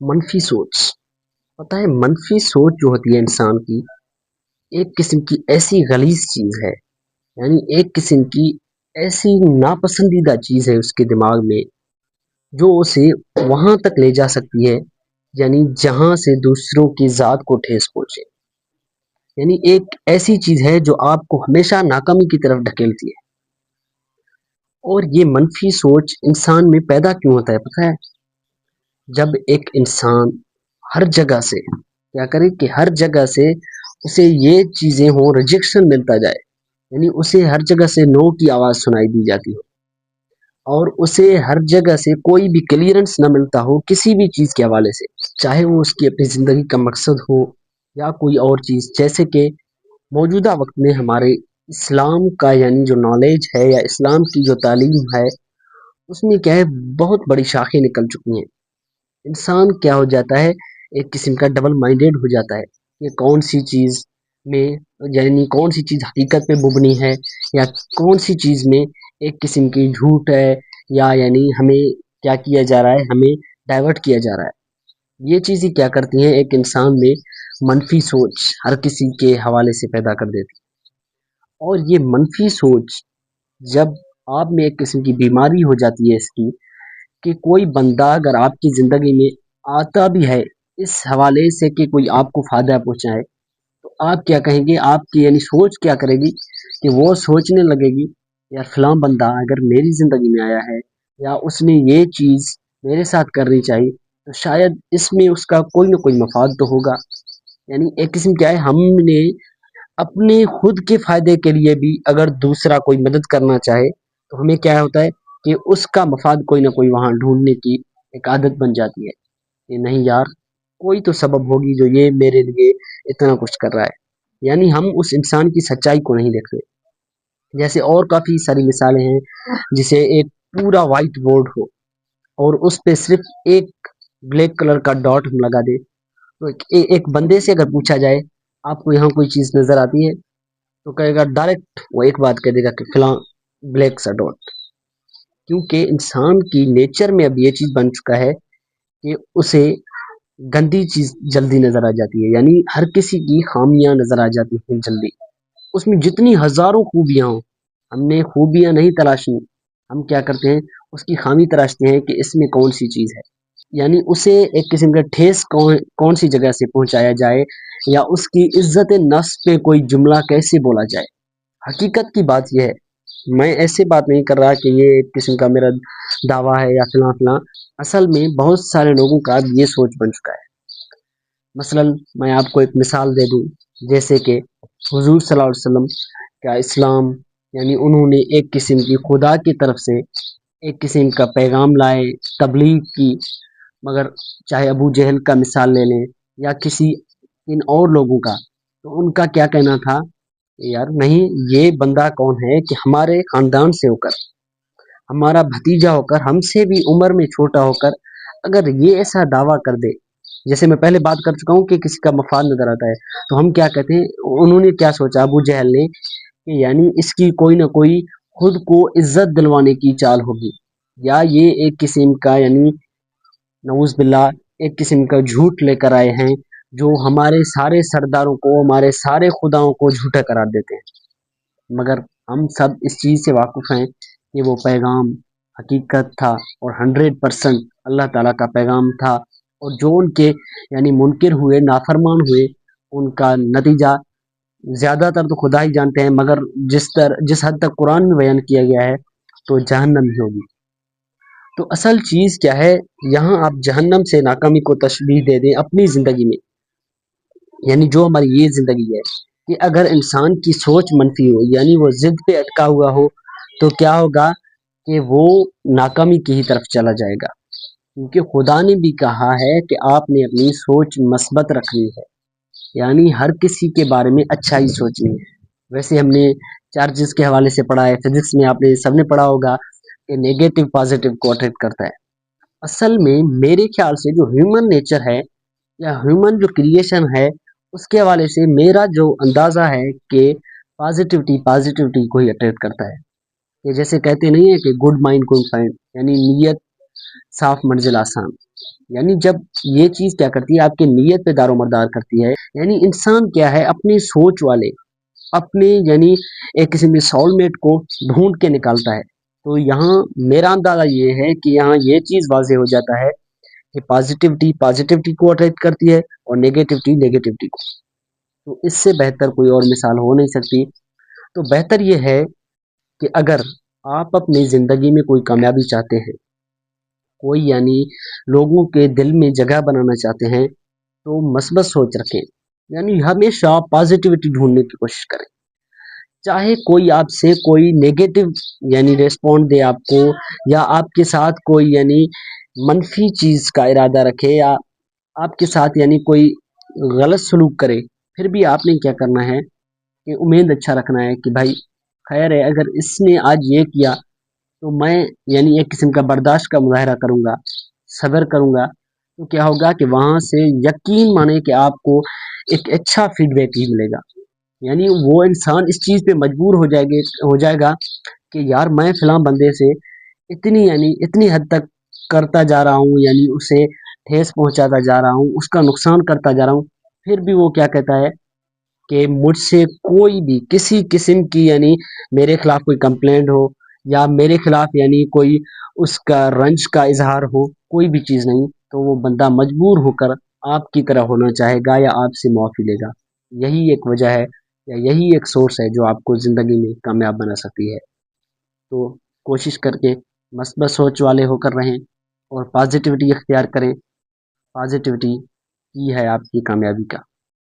منفی سوچ. پتہ ہے منفی سوچ جو ہوتی ہے انسان کی ایک قسم کی ایسی غلیظ چیز ہے، یعنی ایک قسم کی ایسی ناپسندیدہ چیز ہے اس کے دماغ میں جو اسے وہاں تک لے جا سکتی ہے، یعنی جہاں سے دوسروں کی ذات کو ٹھیس پہنچے. یعنی ایک ایسی چیز ہے جو آپ کو ہمیشہ ناکامی کی طرف ڈھکیلتی ہے. اور یہ منفی سوچ انسان میں پیدا کیوں ہوتا ہے پتہ ہے؟ جب ایک انسان ہر جگہ سے کیا کرے کہ ہر جگہ سے اسے یہ چیزیں ہوں، ریجیکشن ملتا جائے، یعنی اسے ہر جگہ سے نو کی آواز سنائی دی جاتی ہو، اور اسے ہر جگہ سے کوئی بھی کلیئرنس نہ ملتا ہو کسی بھی چیز کے حوالے سے، چاہے وہ اس کی اپنی زندگی کا مقصد ہو یا کوئی اور چیز. جیسے کہ موجودہ وقت میں ہمارے اسلام کا یعنی جو نالج ہے یا اسلام کی جو تعلیم ہے اس میں کیا ہے بہت بڑی شاخیں نکل چکی ہیں. انسان کیا ہو جاتا ہے، ایک قسم کا ڈبل مائنڈیڈ ہو جاتا ہے کہ کون سی چیز میں یعنی کون سی چیز حقیقت پہ مبنی ہے یا کون سی چیز میں ایک قسم کی جھوٹ ہے، یا یعنی ہمیں کیا کیا جا رہا ہے، ہمیں ڈائیورٹ کیا جا رہا ہے. یہ چیزیں کیا کرتی ہیں ایک انسان میں منفی سوچ ہر کسی کے حوالے سے پیدا کر دیتی. اور یہ منفی سوچ جب آپ میں ایک قسم کی بیماری ہو جاتی ہے اس کی، کہ کوئی بندہ اگر آپ کی زندگی میں آتا بھی ہے اس حوالے سے کہ کوئی آپ کو فائدہ پہنچائے، تو آپ کیا کہیں گے، آپ کی یعنی سوچ کیا کرے گی کہ وہ سوچنے لگے گی یار فلاں بندہ اگر میری زندگی میں آیا ہے یا اس نے یہ چیز میرے ساتھ کرنی چاہیے تو شاید اس میں اس کا کوئی نہ کوئی مفاد تو ہوگا. یعنی ایک قسم کیا ہے، ہم نے اپنے خود کے فائدے کے لیے بھی اگر دوسرا کوئی مدد کرنا چاہے تو ہمیں کیا ہوتا ہے کہ اس کا مفاد کوئی نہ کوئی وہاں ڈھونڈنے کی ایک عادت بن جاتی ہے کہ نہیں یار کوئی تو سبب ہوگی جو یہ میرے لیے اتنا کچھ کر رہا ہے. یعنی ہم اس انسان کی سچائی کو نہیں دیکھتے. جیسے اور کافی ساری مثالیں ہیں، جسے ایک پورا وائٹ بورڈ ہو اور اس پہ صرف ایک بلیک کلر کا ڈاٹ ہم لگا دے، تو ایک بندے سے اگر پوچھا جائے آپ کو یہاں کوئی چیز نظر آتی ہے تو کہے گا ڈائریکٹ وہ ایک بات کہہ دے گا کہ فلاں بلیک سا ڈاٹ. کیونکہ انسان کی نیچر میں اب یہ چیز بن چکا ہے کہ اسے گندی چیز جلدی نظر آ جاتی ہے، یعنی ہر کسی کی خامیاں نظر آ جاتی ہیں جلدی. اس میں جتنی ہزاروں خوبیاں ہوں ہم نے خوبیاں نہیں تلاشی، ہم کیا کرتے ہیں اس کی خامی تلاشتے ہیں کہ اس میں کون سی چیز ہے. یعنی اسے ایک قسم کا ٹھیس کون سی جگہ سے پہنچایا جائے یا اس کی عزت نفس پہ کوئی جملہ کیسے بولا جائے. حقیقت کی بات یہ ہے، میں ایسے بات نہیں کر رہا کہ یہ ایک قسم کا میرا دعویٰ ہے یا فلاں فلاں، اصل میں بہت سارے لوگوں کا یہ سوچ بن چکا ہے. مثلا میں آپ کو ایک مثال دے دوں، جیسے کہ حضور صلی اللہ علیہ وسلم کا اسلام، یعنی انہوں نے ایک قسم کی خدا کی طرف سے ایک قسم کا پیغام لائے، تبلیغ کی. مگر چاہے ابو جہل کا مثال لے لیں یا کسی ان اور لوگوں کا، تو ان کا کیا کہنا تھا کہ یار نہیں، یہ بندہ کون ہے کہ ہمارے خاندان سے ہو کر، ہمارا بھتیجا ہو کر، ہم سے بھی عمر میں چھوٹا ہو کر اگر یہ ایسا دعویٰ کر دے. جیسے میں پہلے بات کر چکا ہوں کہ کسی کا مفاد نظر آتا ہے تو ہم کیا کہتے ہیں، انہوں نے کیا سوچا ابو جہل نے کہ یعنی اس کی کوئی نہ کوئی خود کو عزت دلوانے کی چال ہوگی، یا یہ ایک قسم کا یعنی نعوذ باللہ ایک قسم کا جھوٹ لے کر آئے ہیں جو ہمارے سارے سرداروں کو، ہمارے سارے خداؤں کو جھوٹا قرار دیتے ہیں. مگر ہم سب اس چیز سے واقف ہیں کہ وہ پیغام حقیقت تھا اور 100% اللہ تعالیٰ کا پیغام تھا، اور جو ان کے یعنی منکر ہوئے، نافرمان ہوئے، ان کا نتیجہ زیادہ تر تو خدا ہی جانتے ہیں، مگر جس حد تک قرآن میں بیان کیا گیا ہے تو جہنم ہی ہوگی. تو اصل چیز کیا ہے، یہاں آپ جہنم سے ناکامی کو تشبیہ دے دیں اپنی زندگی میں، یعنی جو ہماری یہ زندگی ہے کہ اگر انسان کی سوچ منفی ہو، یعنی وہ ضد پہ اٹکا ہوا ہو، تو کیا ہوگا کہ وہ ناکامی کی ہی طرف چلا جائے گا. کیونکہ خدا نے بھی کہا ہے کہ آپ نے اپنی سوچ مثبت رکھنی ہے، یعنی ہر کسی کے بارے میں اچھا ہی سوچنی ہے. ویسے ہم نے چارجز کے حوالے سے پڑھا ہے، فزکس میں آپ نے سب نے پڑھا ہوگا کہ نیگیٹو پازیٹیو کو اٹریکٹ کرتا ہے. اصل میں میرے خیال سے جو ہیومن نیچر ہے یا ہیومن جو کریشن ہے، اس کے حوالے سے میرا جو اندازہ ہے کہ پازیٹیوٹی کو ہی اٹریکٹ کرتا ہے. یہ جیسے کہتے نہیں ہیں کہ گڈ مائنڈ گڈ فائنڈ، یعنی نیت صاف منزل آسان. یعنی جب یہ چیز کیا کرتی ہے، آپ کی نیت پہ دار و مدار کرتی ہے، یعنی انسان کیا ہے اپنی سوچ والے اپنے یعنی ایک قسم کے سول میٹ کو ڈھونڈ کے نکالتا ہے۔ تو یہاں میرا اندازہ یہ ہے کہ یہاں یہ چیز واضح ہو جاتا ہے کہ پازیٹیوٹی کو اٹریکٹ کرتی ہے اور نیگیٹیوٹی کو۔ تو اس سے بہتر کوئی اور مثال ہو نہیں سکتی۔ تو بہتر یہ ہے کہ اگر آپ اپنی زندگی میں کوئی کامیابی چاہتے ہیں، کوئی یعنی لوگوں کے دل میں جگہ بنانا چاہتے ہیں، تو مثبت سوچ رکھیں، یعنی ہمیشہ پازیٹیوٹی ڈھونڈنے کی کوشش کریں۔ چاہے کوئی آپ سے کوئی نیگیٹو یعنی ریسپونڈ دے آپ کو، یا آپ کے ساتھ کوئی یعنی منفی چیز کا ارادہ رکھے، یا آپ کے ساتھ یعنی کوئی غلط سلوک کرے، پھر بھی آپ نے کیا کرنا ہے کہ امید اچھا رکھنا ہے کہ بھائی خیر ہے، اگر اس نے آج یہ کیا تو میں یعنی ایک قسم کا برداشت کا مظاہرہ کروں گا، صبر کروں گا، تو کیا ہوگا کہ وہاں سے یقین مانے کہ آپ کو ایک اچھا فیڈ بیک ہی ملے گا۔ یعنی وہ انسان اس چیز پہ مجبور ہو جائے گا کہ یار میں فلاں بندے سے اتنی حد تک کرتا جا رہا ہوں، یعنی اسے ٹھیس پہنچاتا جا رہا ہوں، اس کا نقصان کرتا جا رہا ہوں، پھر بھی وہ کیا کہتا ہے کہ مجھ سے کوئی بھی کسی قسم کی یعنی میرے خلاف کوئی کمپلینٹ ہو، یا میرے خلاف یعنی کوئی اس کا رنج کا اظہار ہو، کوئی بھی چیز نہیں، تو وہ بندہ مجبور ہو کر آپ کی طرح ہونا چاہے گا یا آپ سے معافی لے گا۔ یہی ایک وجہ ہے یا یہی ایک سورس ہے جو آپ کو زندگی میں کامیاب بنا سکتی ہے۔ تو کوشش کر کے مثبت سوچ والے ہو کر رہیں اور پازیٹیوٹی اختیار کریں۔ پازیٹیوٹی ہی ہے آپ کی کامیابی کا